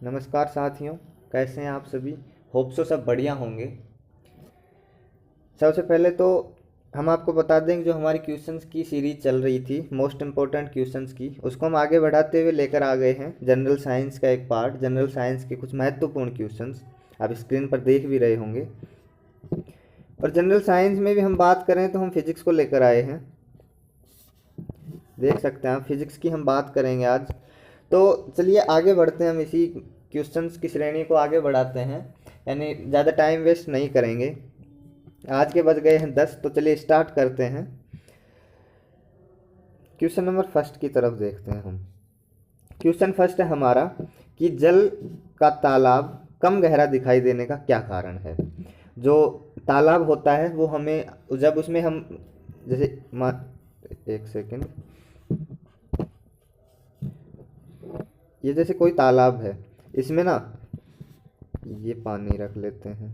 नमस्कार साथियों, कैसे हैं आप सभी। होप सो सब बढ़िया होंगे। सबसे पहले तो हम आपको बता दें कि जो हमारी क्वेश्चंस की सीरीज चल रही थी मोस्ट इम्पोर्टेंट क्वेश्चंस की, उसको हम आगे बढ़ाते हुए लेकर आ गए हैं जनरल साइंस का एक पार्ट, जनरल साइंस के कुछ महत्वपूर्ण क्वेश्चंस आप स्क्रीन पर देख भी रहे होंगे। और जनरल साइंस में भी हम बात करें तो हम फिजिक्स को लेकर आए हैं, देख सकते हैं आप, फिजिक्स की हम बात करेंगे आज। तो चलिए आगे बढ़ते हैं, हम इसी क्वेश्चंस की श्रेणी को आगे बढ़ाते हैं, यानी ज़्यादा टाइम वेस्ट नहीं करेंगे। आज के बज गए हैं 10, तो चलिए स्टार्ट करते हैं। क्वेश्चन नंबर फर्स्ट की तरफ देखते हैं हम। क्वेश्चन फर्स्ट है हमारा कि जल का तालाब कम गहरा दिखाई देने का क्या कारण है। जो तालाब होता है वो हमें, जब उसमें हम जैसे एक सेकेंड, ये जैसे कोई तालाब है, इसमें ना ये पानी रख लेते हैं,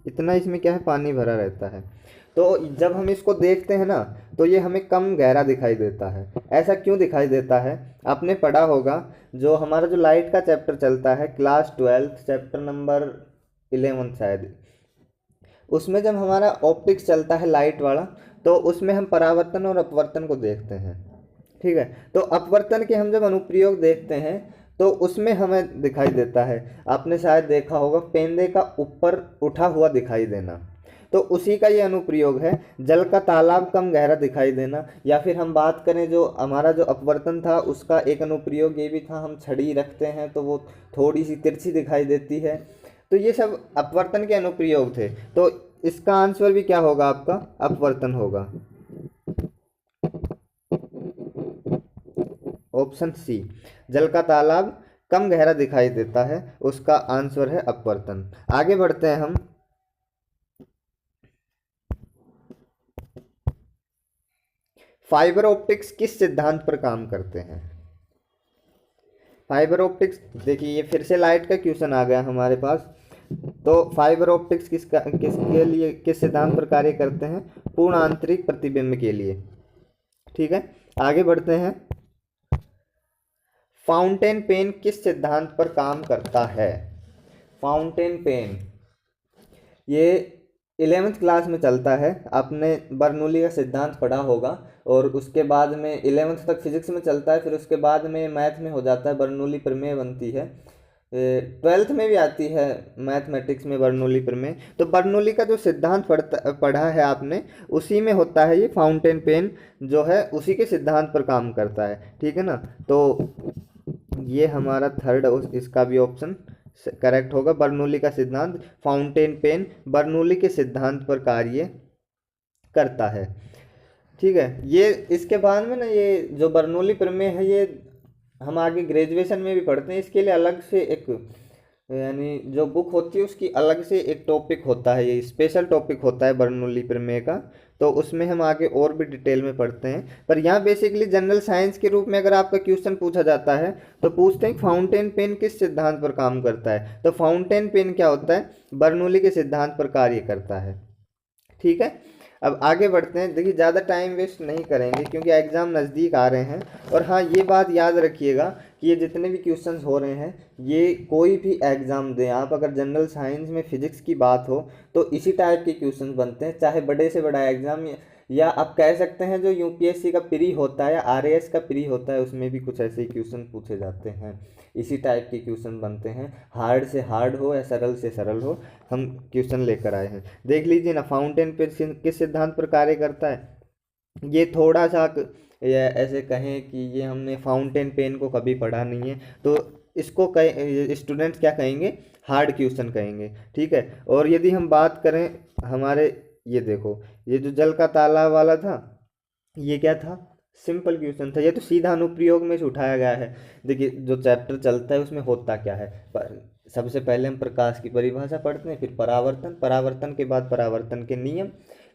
इतना इसमें क्या है, पानी भरा रहता है। तो जब हम इसको देखते हैं ना तो ये हमें कम गहरा दिखाई देता है। ऐसा क्यों दिखाई देता है? आपने पढ़ा होगा, जो हमारा जो लाइट का चैप्टर चलता है क्लास 12 चैप्टर नंबर 11 शायद, उसमें जब हमारा ऑप्टिक्स चलता है लाइट वाला, तो उसमें हम परावर्तन और अपवर्तन को देखते हैं। ठीक है, तो अपवर्तन के हम जब अनुप्रयोग देखते हैं तो उसमें हमें दिखाई देता है, आपने शायद देखा होगा, पेंदे का ऊपर उठा हुआ दिखाई देना। तो उसी का ये अनुप्रयोग है, जल का तालाब कम गहरा दिखाई देना। या फिर हम बात करें जो हमारा जो अपवर्तन था, उसका एक अनुप्रयोग ये भी था, हम छड़ी रखते हैं तो वो थोड़ी सी तिरछी दिखाई देती है। तो ये सब अपवर्तन के अनुप्रयोग थे। तो इसका आंसर भी क्या होगा आपका? अपवर्तन होगा, ऑप्शन सी। जल का तालाब कम गहरा दिखाई देता है, उसका आंसर है अपवर्तन। आगे बढ़ते हैं हम। फाइबर ऑप्टिक्स किस सिद्धांत पर काम करते हैं? फाइबर ऑप्टिक्स, देखिए ये फिर से लाइट का क्वेश्चन आ गया हमारे पास। तो फाइबर ऑप्टिक्स किसके लिए, किस सिद्धांत पर कार्य करते हैं? पूर्ण आंतरिक प्रतिबिंब के लिए। ठीक है, आगे बढ़ते हैं। फाउंटेन पेन किस सिद्धांत पर काम करता है? फाउंटेन पेन ये 11th क्लास में चलता है, आपने बर्नौली का सिद्धांत पढ़ा होगा। और उसके बाद में 11th तक फिजिक्स में चलता है, फिर उसके बाद में मैथ में हो जाता है, बर्नौली प्रमेय बनती है। 12th में भी आती है मैथमेटिक्स में बर्नौली प्रमेय। तो बर्नौली का जो सिद्धांत पढ़ा है आपने, उसी में होता है ये फाउंटेन पेन, जो है उसी के सिद्धांत पर काम करता है। ठीक है ना, तो ये हमारा थर्ड, इसका भी ऑप्शन करेक्ट होगा। बर्नौली का सिद्धांत, फाउंटेन पेन बर्नौली के सिद्धांत पर कार्य करता है। ठीक है, ये इसके बाद में ना, ये जो बर्नौली प्रमेय है, ये हम आगे ग्रेजुएशन में भी पढ़ते हैं। इसके लिए अलग से एक, यानी जो बुक होती है उसकी अलग से एक टॉपिक होता है, ये स्पेशल टॉपिक होता है बर्नौली प्रमेय का। तो उसमें हम आगे और भी डिटेल में पढ़ते हैं। पर यहाँ बेसिकली जनरल साइंस के रूप में अगर आपका क्वेश्चन पूछा जाता है तो पूछते हैं फाउंटेन पेन किस सिद्धांत पर काम करता है। तो फाउंटेन पेन क्या होता है? बर्नौली के सिद्धांत पर कार्य करता है। ठीक है, अब आगे बढ़ते हैं। देखिए ज़्यादा टाइम वेस्ट नहीं करेंगे क्योंकि एग्ज़ाम नज़दीक आ रहे हैं। और हाँ, ये बात याद रखिएगा कि ये जितने भी क्वेश्चंस हो रहे हैं, ये कोई भी एग्ज़ाम दें आप, अगर जनरल साइंस में फिजिक्स की बात हो तो इसी टाइप के क्वेश्चंस बनते हैं, चाहे बड़े से बड़ा एग्ज़ाम, या आप कह सकते हैं जो यूपीएससी का प्री होता है या आरएएस का प्री होता है, उसमें भी कुछ ऐसे ही क्वेश्चन पूछे जाते हैं। इसी टाइप के क्वेश्चन बनते हैं, हार्ड से हार्ड हो या सरल से सरल हो, हम क्वेश्चन लेकर आए हैं। देख लीजिए ना, फाउंटेन पे किस सिद्धांत पर कार्य करता है। ये थोड़ा सा या ऐसे कहें कि ये हमने फाउंटेन पेन को कभी पढ़ा नहीं है, तो इसको कहें स्टूडेंट्स क्या कहेंगे? हार्ड क्वेश्चन कहेंगे। ठीक है, और यदि हम बात करें हमारे, ये देखो, ये जो जल का तालाब वाला था, ये क्या था? सिंपल क्वेश्चन था, ये तो सीधा अनुप्रयोग में से उठाया गया है। देखिए जो चैप्टर चलता है उसमें होता क्या है, पर सबसे पहले हम प्रकाश की परिभाषा पढ़ते हैं, फिर परावर्तन, परावर्तन के बाद परावर्तन के नियम,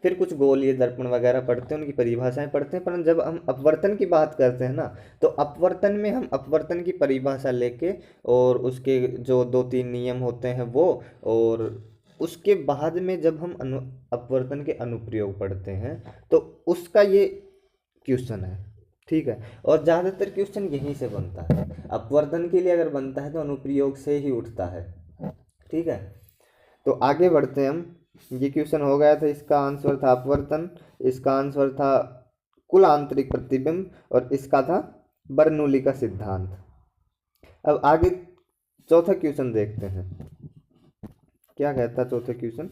फिर कुछ गोलीय दर्पण वगैरह पढ़ते हैं, उनकी परिभाषाएं पढ़ते हैं। पर जब हम अपवर्तन की बात करते हैं ना, तो अपवर्तन में हम अपवर्तन की परिभाषा लेके और उसके जो दो तीन नियम होते हैं वो, और उसके बाद में जब हम अपवर्तन के अनुप्रयोग पढ़ते हैं, तो उसका ये क्वेश्चन है। ठीक है। और ज़्यादातर क्वेश्चन यहीं से बनता है, अपवर्तन के लिए अगर बनता है तो अनुप्रयोग से ही उठता है। ठीक है, तो आगे बढ़ते हैं हम। ये क्वेश्चन हो गया था, इसका आंसर था अपवर्तन, इसका आंसर था कुल आंतरिक प्रतिबिंब, और इसका था बर्नौली का सिद्धांत। अब आगे चौथा क्वेश्चन देखते हैं, क्या कहता है चौथा क्वेश्चन।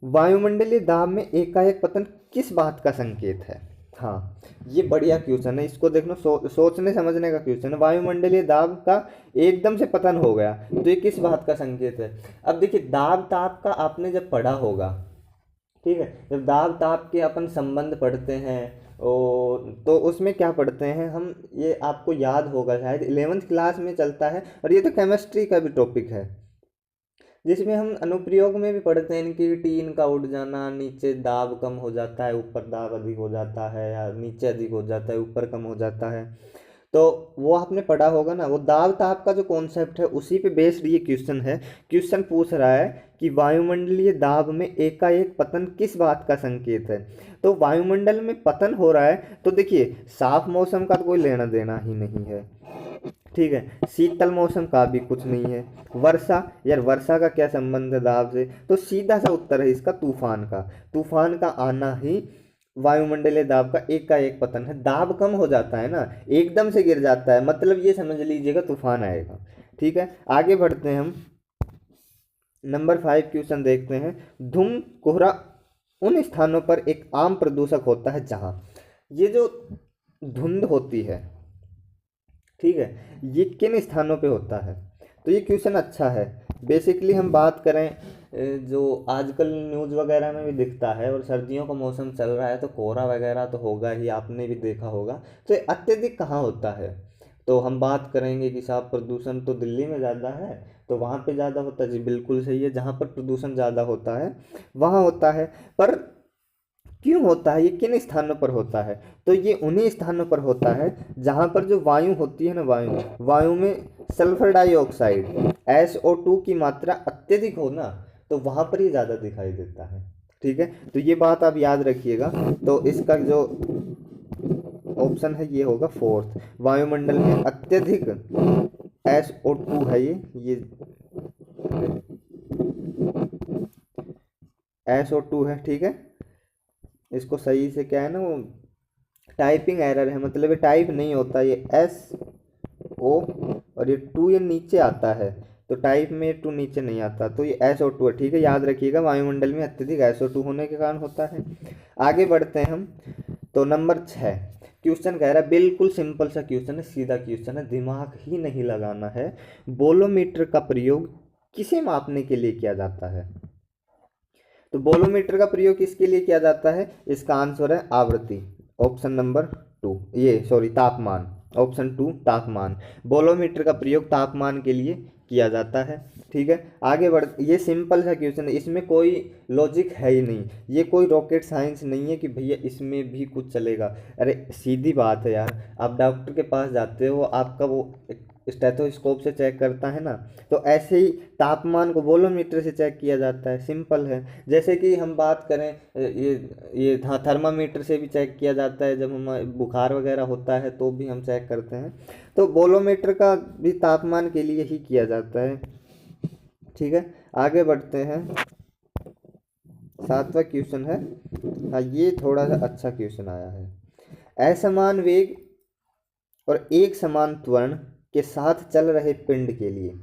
वायुमंडलीय दाब में एकाएक पतन किस बात का संकेत है। हाँ, ये बढ़िया क्वेश्चन है, इसको देखना, सोचने समझने का क्वेश्चन है। वायुमंडलीय दाब का एकदम से पतन हो गया तो ये किस बात का संकेत है। अब देखिए, दाब ताप का आपने जब पढ़ा होगा, ठीक है, जब दाब ताप के अपन संबंध पढ़ते हैं तो उसमें क्या पढ़ते हैं हम, ये आपको याद होगा शायद 11th क्लास में चलता है, और ये तो केमिस्ट्री का भी टॉपिक है, जिसमें हम अनुप्रयोग में भी पढ़ते हैं कि टीन का उड़ जाना, नीचे दाब कम हो जाता है, ऊपर दाब अधिक हो जाता है, या नीचे अधिक हो जाता है, ऊपर कम हो जाता है। तो वो आपने पढ़ा होगा ना, वो दाब ताप का जो कॉन्सेप्ट है उसी पे बेस्ड ये क्वेश्चन है। क्वेश्चन पूछ रहा है कि वायुमंडलीय दाब में एकाएक पतन किस बात का संकेत है। तो वायुमंडल में पतन हो रहा है तो देखिए, साफ मौसम का तो कोई लेना देना ही नहीं है, ठीक है, शीतल मौसम का भी कुछ नहीं है, वर्षा, यार वर्षा का क्या संबंध है दाब से, तो सीधा सा उत्तर है इसका तूफान का। तूफान का आना ही वायुमंडलीय दाब का एकाएक पतन है। दाब कम हो जाता है ना, एकदम से गिर जाता है, मतलब ये समझ लीजिएगा तूफान आएगा। ठीक है, आगे बढ़ते हैं हम। नंबर 5 क्वेश्चन देखते हैं। धूम कोहरा उन स्थानों पर एक आम प्रदूषक होता है जहां ये जो धुंध होती है, ठीक है, ये किन स्थानों पे होता है। तो ये क्वेश्चन अच्छा है। बेसिकली हम बात करें, जो आजकल न्यूज़ वगैरह में भी दिखता है, और सर्दियों का मौसम चल रहा है तो कोहरा वगैरह तो होगा ही, आपने भी देखा होगा। तो ये अत्यधिक कहाँ होता है, तो हम बात करेंगे कि साहब प्रदूषण तो दिल्ली में ज़्यादा है तो वहाँ पे ज़्यादा होता है। जी बिल्कुल सही है, जहाँ पर प्रदूषण ज़्यादा होता है वहाँ होता है। पर क्यों होता है, ये किन स्थानों पर होता है, तो ये उन्हीं स्थानों पर होता है जहाँ पर जो वायु होती है ना, वायु में सल्फर डाइऑक्साइड SO2 की मात्रा अत्यधिक हो ना, तो वहाँ पर ये ज़्यादा दिखाई देता है। ठीक है, तो ये बात आप याद रखिएगा। तो इसका जो ऑप्शन है ये होगा 4th, वायुमंडल में अत्यधिक SO2 है, ये SO2 है। ठीक है, इसको सही से क्या है ना, वो टाइपिंग एरर है, मतलब ये टाइप नहीं होता, ये SO और ये 2 ये नीचे आता है, तो टाइप में 2 नीचे नहीं आता, तो ये SO2 है। ठीक है, याद रखिएगा, वायुमंडल में अत्यधिक SO2 होने के कारण होता है। आगे बढ़ते हैं हम। तो नंबर 6 क्वेश्चन कह रहा है, बिल्कुल सिंपल सा क्वेश्चन है, सीधा क्वेश्चन है, दिमाग ही नहीं लगाना है। बोलोमीटर का प्रयोग किसे मापने के लिए किया जाता है। तो बोलोमीटर का प्रयोग किसके लिए किया जाता है, इसका आंसर है आवृत्ति, ऑप्शन नंबर 2, ये सॉरी तापमान, ऑप्शन 2 तापमान। बोलोमीटर का प्रयोग तापमान के लिए किया जाता है। ठीक है, आगे बढ़, ये सिंपल सा क्वेश्चन है, इसमें कोई लॉजिक है ही नहीं, ये कोई रॉकेट साइंस नहीं है कि भैया इसमें भी कुछ चलेगा। अरे सीधी बात है यार, आप डॉक्टर के पास जाते हो, आपका वो स्टेथोस्कोप से चेक करता है ना, तो ऐसे ही तापमान को बोलोमीटर से चेक किया जाता है, सिंपल है। जैसे कि हम बात करें, ये हाँ, थर्मामीटर से भी चेक किया जाता है, जब हम बुखार वगैरह होता है तो भी हम चेक करते हैं, तो बोलोमीटर का भी तापमान के लिए ही किया जाता है। ठीक है, आगे बढ़ते हैं। 7वां क्वेश्चन है, हाँ ये थोड़ा सा अच्छा क्वेश्चन आया है। असमान वेग और एक समान त्वरण के साथ चल रहे पिंड के लिए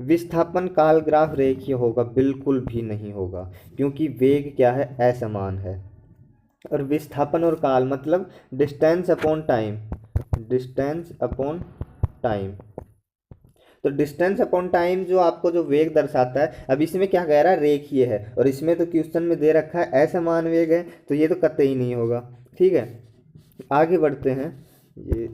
विस्थापन काल ग्राफ रेखीय होगा, बिल्कुल भी नहीं होगा, क्योंकि वेग क्या है, असमान है, और विस्थापन और काल मतलब distance upon time, distance upon time. तो डिस्टेंस अपॉन टाइम जो आपको जो वेग दर्शाता है, अब इसमें क्या कह रहा है, रेखीय है, और इसमें तो क्वेश्चन में दे रखा है असमान वेग है, तो ये तो कतई नहीं होगा। ठीक है, आगे बढ़ते हैं। ये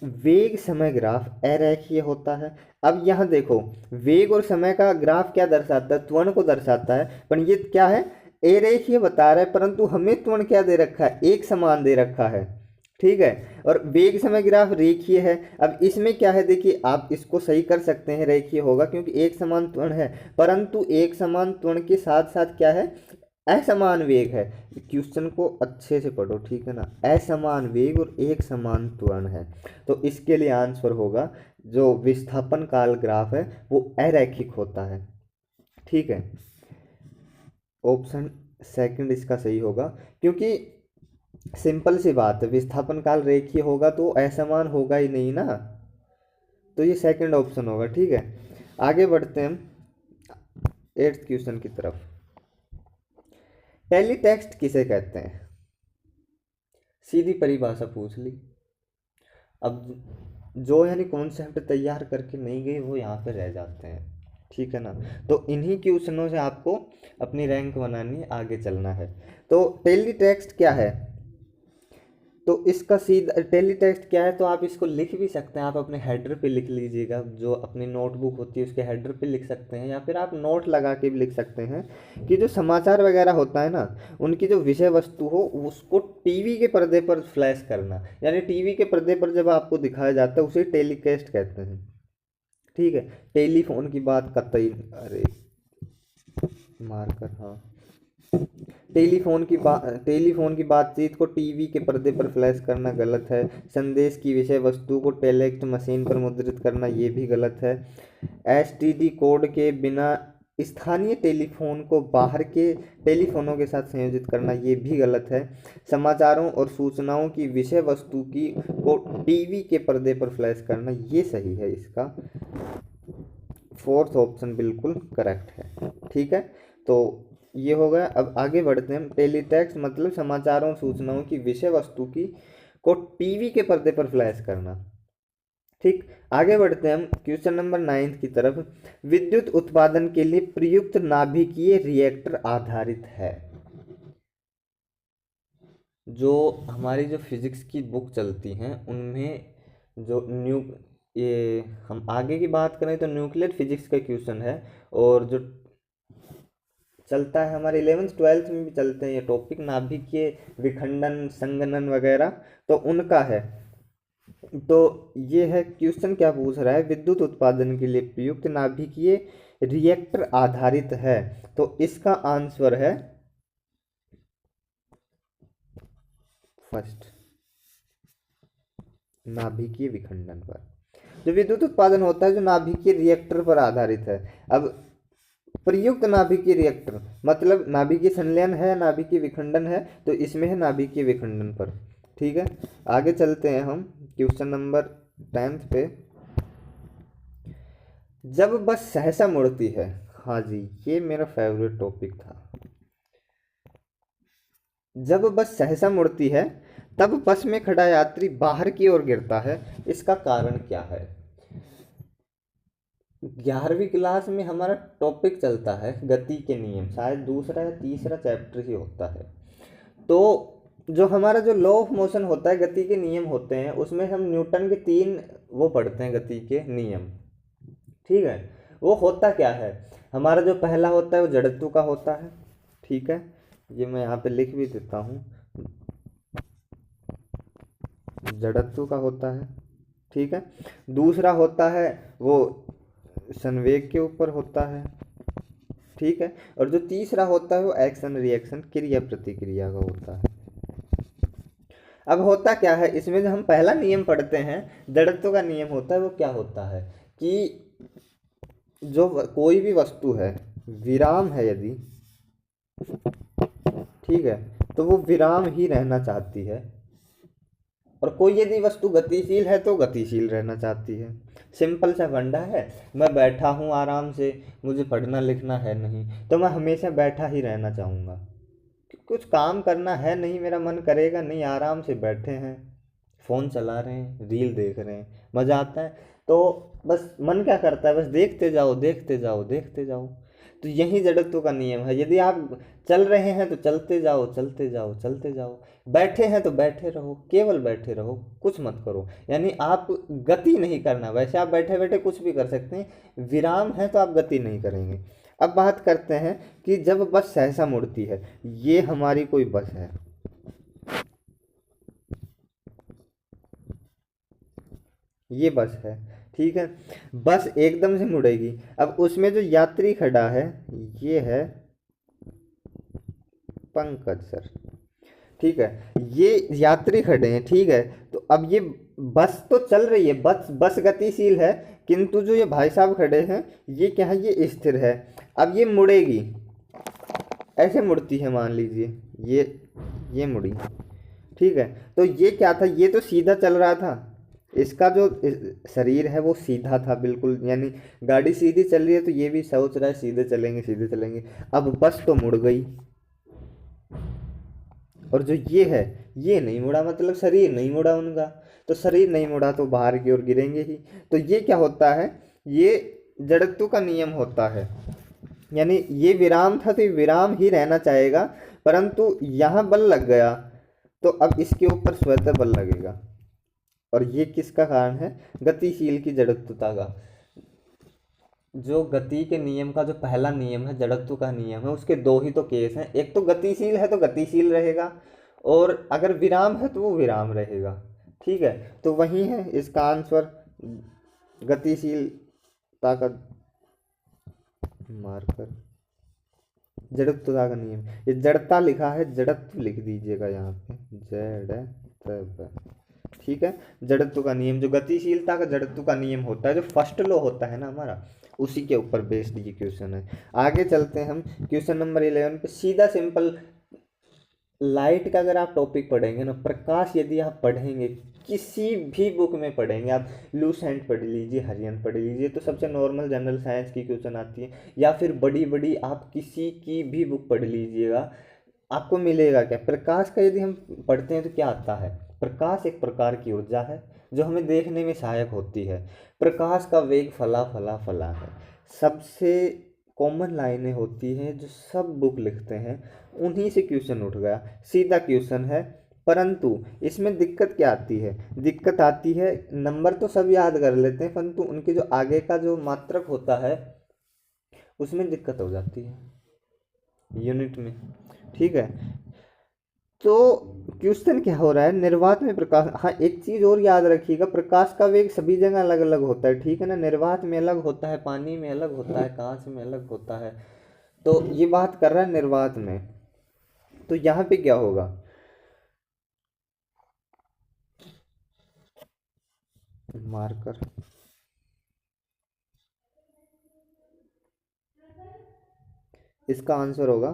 वेग समय ग्राफ अरेखीय होता है। अब यहाँ देखो, वेग और समय का ग्राफ क्या दर्शाता है, त्वरण को दर्शाता है, पर ये क्या है, अरेखीय बता रहा है, परंतु हमें त्वरण क्या दे रखा है, एक समान दे रखा है। ठीक है। और वेग समय ग्राफ रेखीय है। अब इसमें क्या है, देखिए आप इसको सही कर सकते हैं, रेखीय होगा क्योंकि एक समान त्वरण है, परंतु एक समान त्वरण के साथ साथ क्या है, असमान वेग है। क्वेश्चन को अच्छे से पढ़ो, ठीक है ना, असमान वेग और एक समान त्वरण है, तो इसके लिए आंसर होगा जो विस्थापन काल ग्राफ है वो अरैखिक होता है। ठीक है, ऑप्शन सेकंड इसका सही होगा, क्योंकि सिंपल सी बात है, विस्थापन काल रेखीय होगा तो असमान होगा ही नहीं ना, तो ये सेकंड ऑप्शन होगा। ठीक है, आगे बढ़ते हैं हम 8th क्वेश्चन की तरफ। टेलीटेक्स्ट किसे कहते हैं? सीधी परिभाषा पूछ ली। अब जो यानी कॉन्सेप्ट तैयार करके नहीं गए वो यहाँ पे रह जाते हैं, ठीक है ना, तो इन्हीं क्वेश्चनों से आपको अपनी रैंक बनानी है, आगे चलना है। तो टेलीटेक्स्ट क्या है, तो इसका सीधा टेलीटेक्स्ट क्या है, तो आप इसको लिख भी सकते हैं, आप अपने हेडर पे लिख लीजिएगा, जो अपनी नोटबुक होती है उसके हेडर पे लिख सकते हैं, या फिर आप नोट लगा के भी लिख सकते हैं कि जो समाचार वगैरह होता है ना, उनकी जो विषय वस्तु हो उसको टीवी के पर्दे पर फ्लैश करना, यानी टीवी के पर्दे पर जब आपको दिखाया जाता है उसे टेलीकास्ट कहते हैं। ठीक है, टेलीफोन की बात कतई, अरे मारकर, हाँ, टेलीफोन की बातचीत को टीवी के पर्दे पर फ्लैश करना गलत है। संदेश की विषय वस्तु को टेलेक्ट मशीन पर मुद्रित करना ये भी गलत है। एसटीडी कोड के बिना स्थानीय टेलीफोन को बाहर के टेलीफोनों के साथ संयोजित करना ये भी गलत है। समाचारों और सूचनाओं की विषय वस्तु की को टीवी के पर्दे पर फ्लैश करना ये सही है, इसका 4th ऑप्शन बिल्कुल करेक्ट है। ठीक है, तो ये हो गया। अब आगे बढ़ते हैं। टेलीटेक्स्ट मतलब समाचारों और सूचनाओं की विषय वस्तु की को टीवी के पर्दे पर फ्लैश करना। ठीक, आगे बढ़ते हैं हम क्वेश्चन नंबर 9 की तरफ। विद्युत उत्पादन के लिए प्रयुक्त नाभिकीय रिएक्टर आधारित है। जो हमारी जो फिजिक्स की बुक चलती हैं उनमें जो ये हम आगे की बात करें तो न्यूक्लियर फिजिक्स का क्वेश्चन है, और जो चलता है हमारे 11th 12th में भी चलते हैं ये टॉपिक, नाभिकीय विखंडन संगनन वगैरह, तो उनका है। तो ये है क्वेश्चन, क्या पूछ रहा है, विद्युत उत्पादन के लिए प्रयुक्त नाभिकीय रिएक्टर आधारित है, तो इसका आंसर है फर्स्ट, नाभिकीय विखंडन पर। जो विद्युत उत्पादन होता है जो नाभिकीय रिएक्टर पर आधारित है। अब प्रयुक्त नाभिकीय रिएक्टर मतलब नाभिकीय संलयन है, नाभिकीय विखंडन है, तो इसमें है नाभिकीय विखंडन पर। ठीक है, आगे चलते हैं हम क्वेश्चन नंबर 10 पे। जब बस सहसा मुड़ती है, हाँ जी ये मेरा फेवरेट टॉपिक था। जब बस सहसा मुड़ती है तब बस में खड़ा यात्री बाहर की ओर गिरता है, इसका कारण क्या है? 11वीं क्लास में हमारा टॉपिक चलता है गति के नियम, शायद दूसरा या तीसरा चैप्टर ही होता है। तो जो हमारा जो लॉ ऑफ मोशन होता है, गति के नियम होते हैं, उसमें हम न्यूटन के 3 वो पढ़ते हैं गति के नियम। ठीक है, वो होता क्या है, हमारा जो पहला होता है वो जड़त्व का होता है। ठीक है, ये मैं यहाँ पे लिख भी देता हूँ, जड़त्व का होता है। ठीक है, दूसरा होता है वो संवेग के ऊपर होता है। ठीक है, और जो तीसरा होता है वो एक्शन रिएक्शन क्रिया प्रतिक्रिया का होता है। अब होता क्या है इसमें, जो हम पहला नियम पढ़ते हैं जड़त्व का नियम होता है, वो क्या होता है कि जो कोई भी वस्तु है विराम है यदि, ठीक है, तो वो विराम ही रहना चाहती है, और कोई यदि वस्तु गतिशील है तो गतिशील रहना चाहती है। सिंपल सा फंडा है, मैं बैठा हूँ आराम से, मुझे पढ़ना लिखना है नहीं, तो मैं हमेशा बैठा ही रहना चाहूँगा, कुछ काम करना है नहीं, मेरा मन करेगा नहीं, आराम से बैठे हैं, फ़ोन चला रहे हैं, रील देख रहे हैं, मज़ा आता है, तो बस मन क्या करता है, बस देखते जाओ देखते जाओ देखते जाओ। तो यही जड़त्व का नियम है, यदि आप चल रहे हैं तो चलते जाओ चलते जाओ चलते जाओ, बैठे हैं तो बैठे रहो, केवल बैठे रहो, कुछ मत करो, यानी आप गति नहीं करना। वैसे आप बैठे बैठे कुछ भी कर सकते हैं, विराम है तो आप गति नहीं करेंगे। अब बात करते हैं कि जब बस सहसा मुड़ती है, ये हमारी कोई बस है, ये बस है, ठीक है। बस एकदम से मुड़ेगी। अब उसमें जो यात्री खड़ा है ये है पंकज सर, ठीक है। ये यात्री खड़े हैं, ठीक है। तो अब ये बस तो चल रही है, बस बस गतिशील है, किंतु जो ये भाई साहब खड़े हैं ये क्या है, ये स्थिर है। अब ये मुड़ेगी, ऐसे मुड़ती है, मान लीजिए ये मुड़ी, ठीक है। तो ये क्या था, ये तो सीधा चल रहा था, इसका जो शरीर है वो सीधा था बिल्कुल, यानी गाड़ी सीधी चल रही है तो ये भी सोच रहा है सीधे चलेंगे सीधे चलेंगे। अब बस तो मुड़ गई, और जो ये है ये नहीं मुड़ा, मतलब शरीर नहीं मुड़ा उनका। तो शरीर नहीं मुड़ा तो बाहर की ओर गिरेंगे ही। तो ये क्या होता है, ये जड़त्व का नियम होता है, यानी ये विराम था तो ये विराम ही रहना चाहेगा, परंतु यहाँ बल लग गया तो अब इसके ऊपर स्वतः बल लगेगा। और ये किसका कारण है, गतिशील की जड़त्वता का। जो गति के नियम का जो पहला नियम है, जड़त्व का नियम है, उसके दो ही तो केस हैं, एक तो गतिशील है तो गतिशील रहेगा, और अगर विराम है तो वो विराम रहेगा, ठीक है। तो वही है इसका आंसर, गतिशीलता का मार्कर जड़त्वता का नियम। ये जड़ता लिखा है, जड़त्व लिख दीजिएगा यहाँ पे, जड़त्व, ठीक है। जड़त्व का नियम, जो गतिशीलता का जड़त्व का नियम होता है, जो फर्स्ट लॉ होता है ना हमारा, उसी के ऊपर बेस्ड ये क्वेश्चन है। आगे चलते हैं हम क्वेश्चन नंबर 11 पे। सीधा सिंपल लाइट का अगर आप टॉपिक पढ़ेंगे ना, प्रकाश यदि आप पढ़ेंगे किसी भी बुक में पढ़ेंगे, आप लूसेंट पढ़ लीजिए, हरियन पढ़ लीजिए, तो सबसे नॉर्मल जनरल साइंस की क्वेश्चन आती है, या फिर बड़ी बड़ी आप किसी की भी बुक पढ़ लीजिएगा, आपको मिलेगा क्या, प्रकाश का यदि हम पढ़ते हैं तो क्या आता है, प्रकाश एक प्रकार की ऊर्जा है जो हमें देखने में सहायक होती है। प्रकाश का वेग फला फला फला है, सबसे कॉमन लाइनें होती हैं जो सब बुक लिखते हैं, उन्हीं से क्वेश्चन उठ गया, सीधा क्वेश्चन है। परंतु इसमें दिक्कत क्या आती है, दिक्कत आती है, नंबर तो सब याद कर लेते हैं परंतु उनके जो आगे का जो मात्रक होता है उसमें दिक्कत हो जाती है यूनिट में, ठीक है। तो क्वेश्चन क्या हो रहा है, निर्वात में प्रकाश, हाँ एक चीज और याद रखिएगा, प्रकाश का वेग सभी जगह अलग अलग होता है, ठीक है ना। निर्वात में अलग होता है, पानी में अलग होता है, कांच में अलग होता है। तो ये बात कर रहा है निर्वात में, तो यहाँ पे क्या होगा, मार्कर, इसका आंसर होगा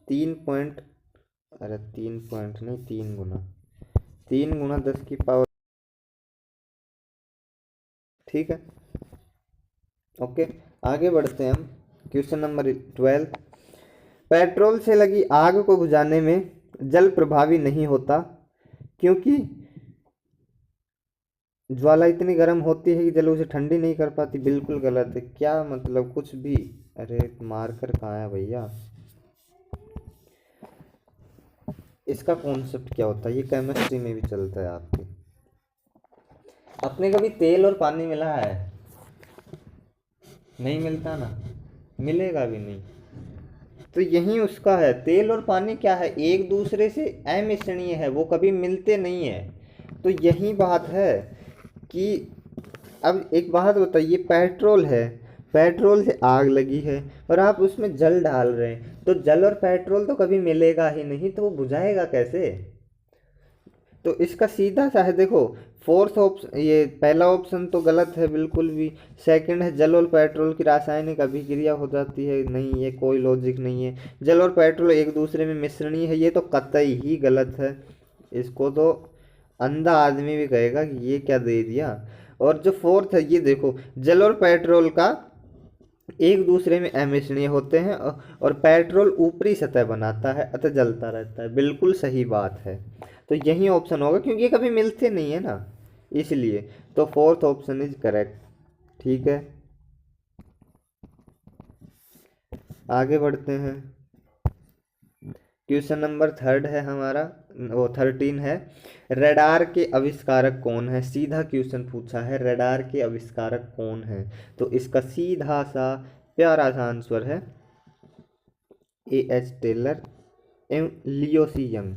3 पॉइंट, अरे 3 पॉइंट नहीं, 3 गुना, 3 गुना 10 की पावर, ठीक है। ओके, आगे बढ़ते हैं हम क्वेश्चन नंबर 12। पेट्रोल से लगी आग को बुझाने में जल प्रभावी नहीं होता क्योंकि ज्वाला इतनी गर्म होती है कि जल उसे ठंडी नहीं कर पाती। बिल्कुल गलत है, क्या मतलब कुछ भी, अरे मार्कर कहाँ है भैया, इसका कॉन्सेप्ट क्या होता है, ये केमिस्ट्री में भी चलता है आपके। आपने कभी तेल और पानी मिला है, नहीं मिलता ना, मिलेगा भी नहीं। तो यही उसका है, तेल और पानी क्या है, एक दूसरे से अमिश्रणीय है, वो कभी मिलते नहीं है। तो यही बात है कि अब एक बात बताइए, पेट्रोल है, पेट्रोल से आग लगी है और आप उसमें जल डाल रहे हैं, तो जल और पेट्रोल तो कभी मिलेगा ही नहीं, तो वो बुझाएगा कैसे। तो इसका सीधा सा है, देखो फोर्थ ऑप्शन, ये पहला ऑप्शन तो गलत है बिल्कुल भी। सेकंड है जल और पेट्रोल की रासायनिक अभिक्रिया हो जाती है, नहीं ये कोई लॉजिक नहीं है। जल और पेट्रोल एक दूसरे में मिश्रणीय है, ये तो कतई ही गलत है, इसको तो अंधा आदमी भी कहेगा कि ये क्या दे दिया। और जो फोर्थ है ये देखो, जल और पेट्रोल का एक दूसरे में अमिश्रणीय होते हैं और पेट्रोल ऊपरी सतह बनाता है अतः जलता रहता है, बिल्कुल सही बात है। तो यही ऑप्शन होगा क्योंकि ये कभी मिलते नहीं है ना, इसलिए। तो फोर्थ ऑप्शन इज करेक्ट, ठीक है। आगे बढ़ते हैं, क्वेश्चन नंबर 3 है हमारा, वो 13 है। रडार के आविष्कारक कौन है, सीधा क्वेश्चन पूछा है, रडार के आविष्कारक कौन है। तो इसका सीधा सा प्यारा सा आंसर है A.H. टेलर एवं लियो सी यंग,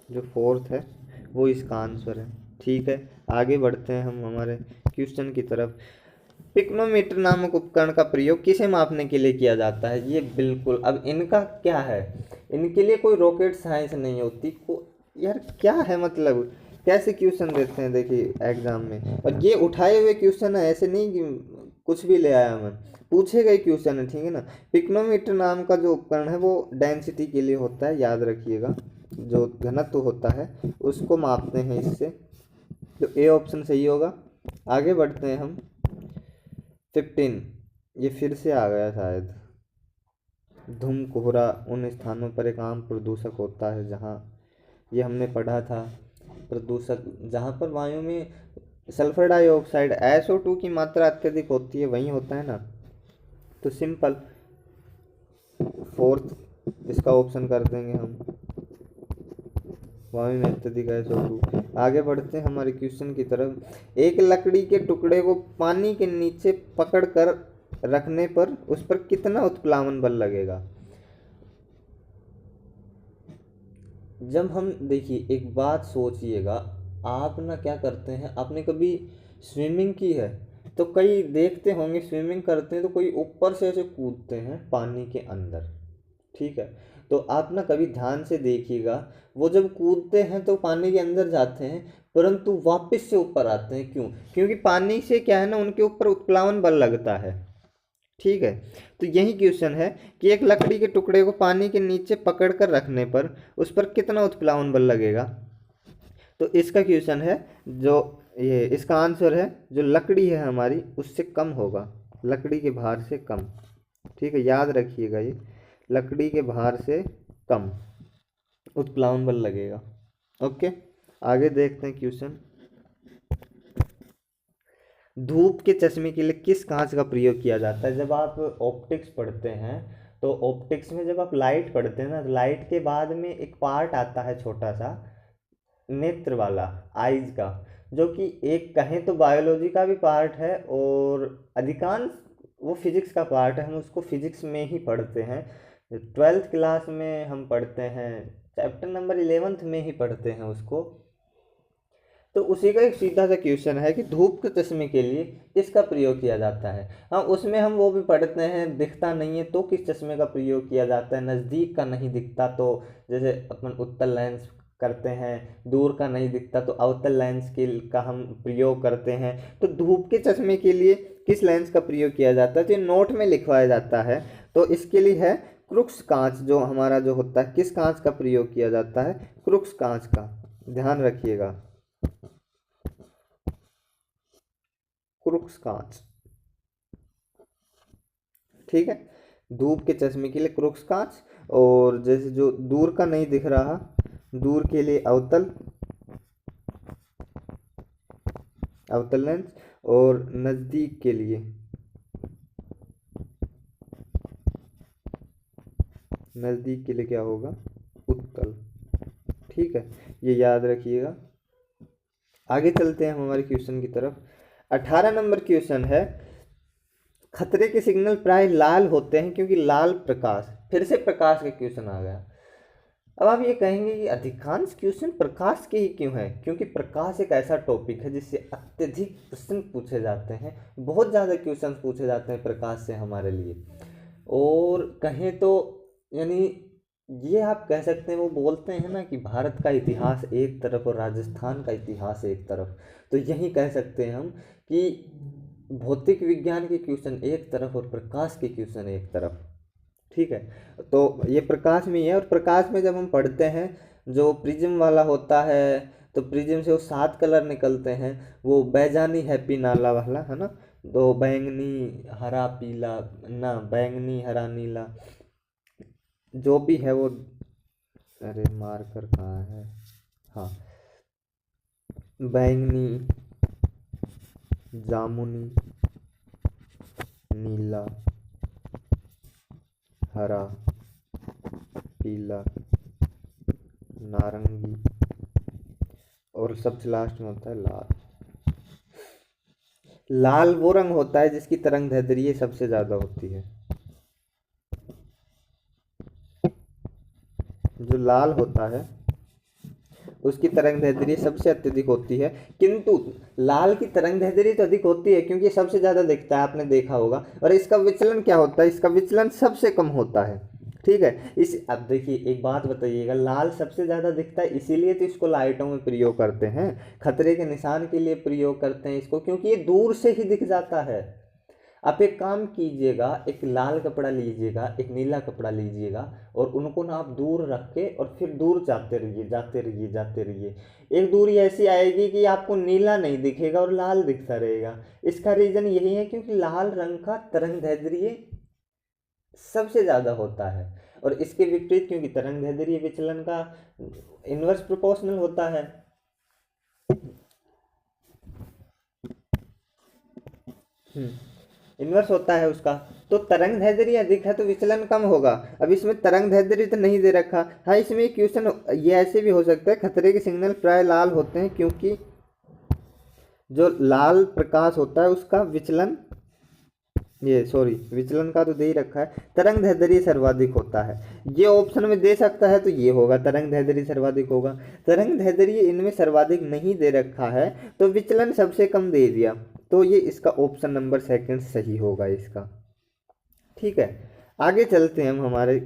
जो फोर्थ है वो इसका आंसर है। ठीक है, आगे बढ़ते हैं हम हमारे क्वेश्चन की तरफ। पिक्नोमीटर नामक उपकरण का प्रयोग किसे मापने के लिए किया जाता है? ये बिल्कुल, अब इनका क्या है, इनके लिए कोई रॉकेट साइंस नहीं होती को। यार क्या है मतलब, कैसे क्वेश्चन देते हैं देखिए एग्जाम में, और ये उठाए हुए क्वेश्चन है, ऐसे नहीं कि कुछ भी ले आया मैं, पूछे गए क्वेश्चन है, ठीक है ना। पिक्नोमीटर नाम का जो उपकरण है वो डेंसिटी के लिए होता है, याद रखिएगा, जो घनत्व होता है उसको मापते हैं इससे, तो ए ऑप्शन सही होगा। आगे बढ़ते हैं हम 15, ये फिर से आ गया शायद। धूम कोहरा उन स्थानों पर एक आम प्रदूषक होता है जहाँ, ये हमने पढ़ा था, प्रदूषक जहाँ पर वायु में सल्फर डाइऑक्साइड SO2 की मात्रा अत्यधिक होती है, वहीं होता है ना। तो सिंपल, फोर्थ इसका ऑप्शन कर देंगे हम, वायु में अत्यधिक SO2। आगे बढ़ते हैं हमारे क्वेश्चन की तरफ। एक लकड़ी के टुकड़े को पानी के नीचे पकड़ कर रखने पर उस पर कितना उत्प्लावन बल लगेगा? जब हम देखिए एक बात सोचिएगा, आप ना क्या करते हैं, आपने कभी स्विमिंग की है तो कई देखते होंगे स्विमिंग करते हैं तो कोई ऊपर से ऐसे कूदते हैं पानी के अंदर, ठीक है। तो आप ना कभी ध्यान से देखिएगा, वो जब कूदते हैं तो पानी के अंदर जाते हैं परंतु वापस से ऊपर आते हैं, क्यों? क्योंकि पानी से क्या है ना, उनके ऊपर उत्प्लावन बल लगता है, ठीक है। तो यही क्वेश्चन है कि एक लकड़ी के टुकड़े को पानी के नीचे पकड़ कर रखने पर उस पर कितना उत्प्लावन बल लगेगा? तो इसका क्वेश्चन है, जो ये इसका आंसर है, जो लकड़ी है हमारी उससे कम होगा, लकड़ी के भार से कम, ठीक है, याद रखिएगा ये, लकड़ी के भार से कम उत्प्लावन बल लगेगा। ओके, आगे देखते हैं क्वेश्चन। धूप के चश्मे के लिए किस कांच का प्रयोग किया जाता है? जब आप ऑप्टिक्स पढ़ते हैं तो ऑप्टिक्स में जब आप लाइट पढ़ते हैं ना, तो लाइट के बाद में एक पार्ट आता है छोटा सा, नेत्र वाला, आइज का, जो कि एक कहें तो बायोलॉजी का भी पार्ट है और अधिकांश वो फिजिक्स का पार्ट है, हम उसको फिजिक्स में ही पढ़ते हैं, 12th क्लास में हम पढ़ते हैं, चैप्टर नंबर 11th में ही पढ़ते हैं उसको। तो उसी का एक सीधा सा क्वेश्चन है कि धूप के चश्मे के लिए किसका प्रयोग किया जाता है। हाँ, उसमें हम वो भी पढ़ते हैं, दिखता नहीं है तो किस चश्मे का प्रयोग किया जाता है, नज़दीक का नहीं दिखता तो जैसे अपन उत्तल लेंस करते हैं, दूर का नहीं दिखता तो अवतल लेंस के का हम प्रयोग करते हैं। तो धूप के चश्मे के लिए किस लेंस का प्रयोग किया जाता है, तो ये नोट में लिखवाया जाता है। तो इसके लिए है क्रुक्स कांच, जो हमारा जो होता है, किस कांच का प्रयोग किया जाता है? क्रुक्स कांच का, ध्यान रखिएगा, क्रुक्स कांच, ठीक है। धूप के चश्मे के लिए क्रुक्स कांच, और जैसे जो दूर का नहीं दिख रहा, दूर के लिए अवतल, अवतल लेंस, और नज़दीक के लिए, नज़दीक के लिए क्या होगा? उत्तल, ठीक है, ये याद रखिएगा। आगे चलते हैं हम हमारे क्वेश्चन की तरफ। 18 नंबर क्वेश्चन है, खतरे के सिग्नल प्राय लाल होते हैं क्योंकि लाल प्रकाश, फिर से प्रकाश का क्वेश्चन आ गया। अब आप ये कहेंगे कि अधिकांश क्वेश्चन प्रकाश के ही क्यों हैं? क्योंकि प्रकाश एक ऐसा टॉपिक है जिससे अत्यधिक प्रश्न पूछे जाते हैं, बहुत ज़्यादा क्वेश्चन पूछे जाते हैं प्रकाश से हमारे लिए। और कहें तो यानी ये आप कह सकते हैं, वो बोलते हैं ना कि भारत का इतिहास एक तरफ और राजस्थान का इतिहास एक तरफ, तो यही कह सकते हैं हम कि भौतिक विज्ञान के क्वेश्चन एक तरफ और प्रकाश के क्वेश्चन एक तरफ, ठीक है। तो ये प्रकाश में ही है, और प्रकाश में जब हम पढ़ते हैं, जो प्रिज्म वाला होता है, तो प्रिज्म से वो 7 कलर निकलते हैं, वो बैजानी हैप्पी नाला वाला है ना, तो बैंगनी हरा पीला, ना बैंगनी हरा नीला, जो भी है वो, अरे मार्कर कहाँ है, हाँ, बैंगनी, जामुनी, नीला, हरा, पीला, नारंगी, और सबसे लास्ट में होता है लाल। लाल वो रंग होता है जिसकी तरंग दैर्ध्य सबसे ज्यादा होती है। जो लाल होता है उसकी तरंग दैर्ध्य सबसे अत्यधिक होती है। किंतु लाल की तरंग दैर्ध्य तो अधिक होती है क्योंकि सबसे ज़्यादा दिखता है, आपने देखा होगा। और इसका विचलन क्या होता है, इसका विचलन सबसे कम होता है। ठीक है, इस अब देखिए एक बात बताइएगा, लाल सबसे ज़्यादा दिखता है इसीलिए तो इसको लाइटों में प्रयोग करते हैं, खतरे के निशान के लिए प्रयोग करते हैं इसको, क्योंकि ये दूर से ही दिख जाता है। आप एक काम कीजिएगा, एक लाल कपड़ा लीजिएगा, एक नीला कपड़ा लीजिएगा और उनको ना आप दूर रख के और फिर दूर जाते रहिए जाते रहिए जाते रहिए। एक दूरी ऐसी आएगी कि आपको नीला नहीं दिखेगा और लाल दिखता रहेगा। इसका रीज़न यही है क्योंकि लाल रंग का तरंग दैर्ध्य सबसे ज़्यादा होता है और इसके विपरीत क्योंकि तरंग दैर्ध्य विचलन का इन्वर्स प्रोपोर्शनल होता है। इन्वर्स होता है उसका, तो तरंग दैर्ध्य अधिक है तो विचलन कम होगा। अब इसमें तरंग दैर्ध्य तो नहीं दे रखा। हाँ, इसमें क्वेश्चन ये ऐसे भी हो सकता है, खतरे के सिग्नल प्राय लाल होते हैं क्योंकि जो लाल प्रकाश होता है उसका विचलन, विचलन का तो दे ही रखा है, तरंग दैर्ध्य सर्वाधिक होता है। ये ऑप्शन में दे सकता है तो ये होगा, तरंग दैर्ध्य सर्वाधिक होगा। तरंग दैर्ध्य इनमें सर्वाधिक नहीं दे रखा है तो विचलन सबसे कम दे दिया, तो ये इसका ऑप्शन नंबर सेकंड सही होगा इसका। ठीक है, आगे चलते हैं हम हमारे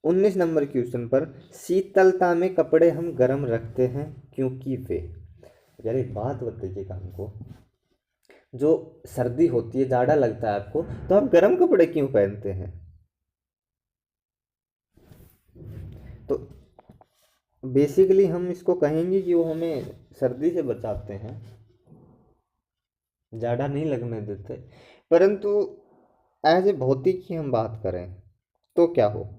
19 नंबर क्वेश्चन पर। शीतलता में कपड़े हम गर्म रखते हैं क्योंकि वे, यार एक बात बताइएगा हमको, जो सर्दी होती है, जाड़ा लगता है आपको, तो आप गर्म कपड़े क्यों पहनते हैं? तो बेसिकली हम इसको कहेंगे कि वो हमें सर्दी से बचाते हैं, जाड़ा नहीं लगने देते। परंतु एज ए भौतिक की हम बात करें तो क्या हो,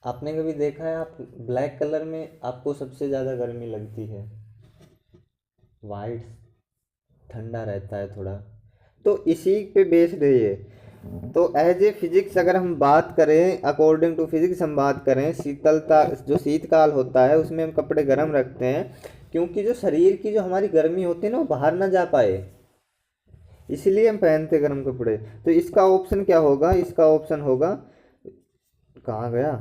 आपने कभी देखा है आप ब्लैक कलर में आपको सबसे ज़्यादा गर्मी लगती है, वाइट ठंडा रहता है थोड़ा, तो इसी पे बेस्ड है ये। तो एज ए फिजिक्स अगर हम बात करें, अकॉर्डिंग टू फिजिक्स हम बात करें, शीतलता जो शीतकाल होता है उसमें हम कपड़े गर्म रखते हैं क्योंकि जो शरीर की जो हमारी गर्मी होती है ना वो बाहर ना जा पाए, इसलिए हम पहनते गर्म कपड़े। तो इसका ऑप्शन क्या होगा, इसका ऑप्शन होगा, कहाँ गया,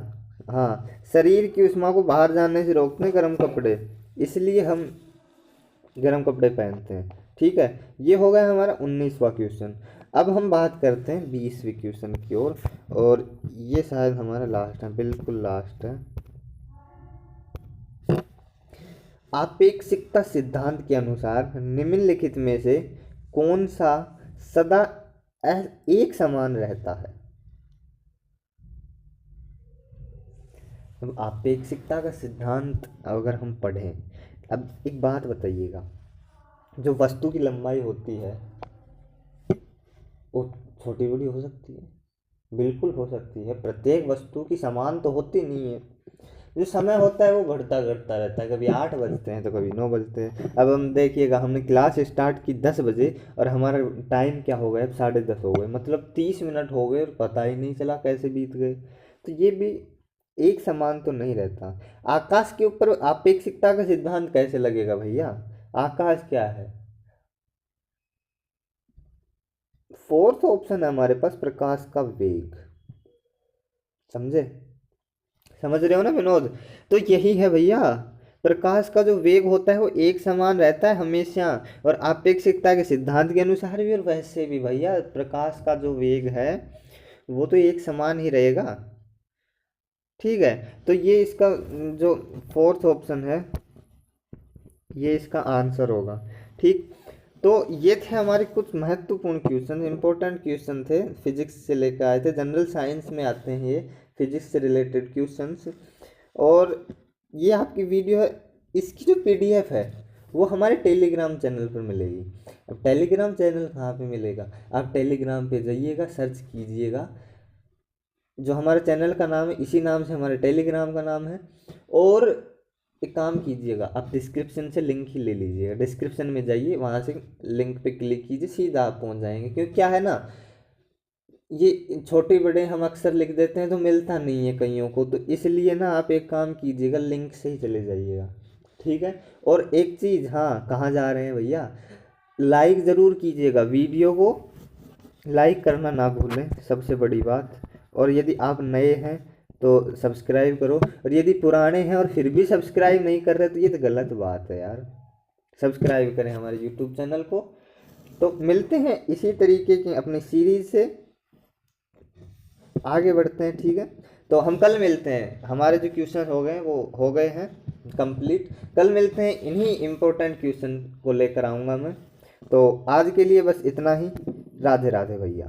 हाँ, शरीर की उष्मा को बाहर जाने से रोकते हैं गर्म कपड़े, इसलिए हम गर्म कपड़े पहनते हैं। ठीक है, ये हो गया हमारा 19वां क्वेश्चन। अब हम बात करते हैं 20वें क्वेश्चन की ओर, और ये शायद हमारा लास्ट है, बिल्कुल लास्ट है। आपेक्षिकता सिद्धांत के अनुसार निम्नलिखित में से कौन सा सदा एक समान रहता है? अब आपेक्षिकता का सिद्धांत अगर हम पढ़ें, अब एक बात बताइएगा, जो वस्तु की लंबाई होती है वो छोटी बड़ी हो सकती है, बिल्कुल हो सकती है, प्रत्येक वस्तु की समान तो होती नहीं है। जो समय होता है वो घटता घटता रहता है, कभी 8 बजते हैं तो कभी 9 बजते हैं। अब हम देखिएगा, हमने क्लास स्टार्ट की 10 बजे और हमारा टाइम क्या हो गया, अब 10:30 हो गए, मतलब 30 मिनट हो गए और पता ही नहीं चला कैसे बीत गए। तो ये भी एक समान तो नहीं रहता। आकाश के ऊपर आपेक्षिकता का सिद्धांत कैसे लगेगा भैया? आकाश क्या है? फोर्थ ऑप्शन है हमारे पास, प्रकाश का वेग। समझे, समझ रहे हो ना विनोद? तो यही है भैया, प्रकाश का जो वेग होता है वो एक समान रहता है हमेशा, और आपेक्षिकता के सिद्धांत के अनुसार भी और वैसे भी भैया प्रकाश का जो वेग है वो तो एक समान ही रहेगा। ठीक है, तो ये इसका जो फोर्थ ऑप्शन है ये इसका आंसर होगा। ठीक, तो ये थे हमारे कुछ महत्वपूर्ण क्वेश्चन, इंपॉर्टेंट क्वेश्चन थे, फिजिक्स से लेकर आए थे, जनरल साइंस में आते हैं ये फिजिक्स से रिलेटेड क्वेश्चंस। और ये आपकी वीडियो है, इसकी जो पीडीएफ है वो हमारे टेलीग्राम चैनल पर मिलेगी। अब टेलीग्राम चैनल कहाँ पे मिलेगा, आप टेलीग्राम पे जाइएगा, सर्च कीजिएगा, जो हमारे चैनल का नाम है इसी नाम से हमारे टेलीग्राम का नाम है। और एक काम कीजिएगा, आप डिस्क्रिप्शन से लिंक ही ले लीजिएगा, डिस्क्रिप्शन में जाइए, वहाँ से लिंक पे क्लिक कीजिए, सीधा आप पहुँच जाएंगे। क्योंकि क्या है ना, ये छोटे बड़े हम अक्सर लिख देते हैं तो मिलता नहीं है कईयों को, तो इसलिए ना आप एक काम कीजिएगा, लिंक से ही चले जाइएगा। ठीक है, और एक चीज़, हाँ, कहाँ जा रहे हैं भैया, लाइक ज़रूर कीजिएगा वीडियो को, लाइक करना ना भूलें, सबसे बड़ी बात। और यदि आप नए हैं तो सब्सक्राइब करो, और यदि पुराने हैं और फिर भी सब्सक्राइब नहीं कर रहे तो ये तो गलत बात है यार। सब्सक्राइब करें हमारे यूट्यूब चैनल को। तो मिलते हैं इसी तरीके की अपनी सीरीज से, आगे बढ़ते हैं, ठीक है। तो हम कल मिलते हैं, हमारे जो क्वेश्चन हो गए वो हो गए हैं कंप्लीट। कल मिलते हैं, इन्हीं इम्पोर्टेंट क्वेश्चन को लेकर आऊँगा मैं। तो आज के लिए बस इतना ही। राधे राधे भैया।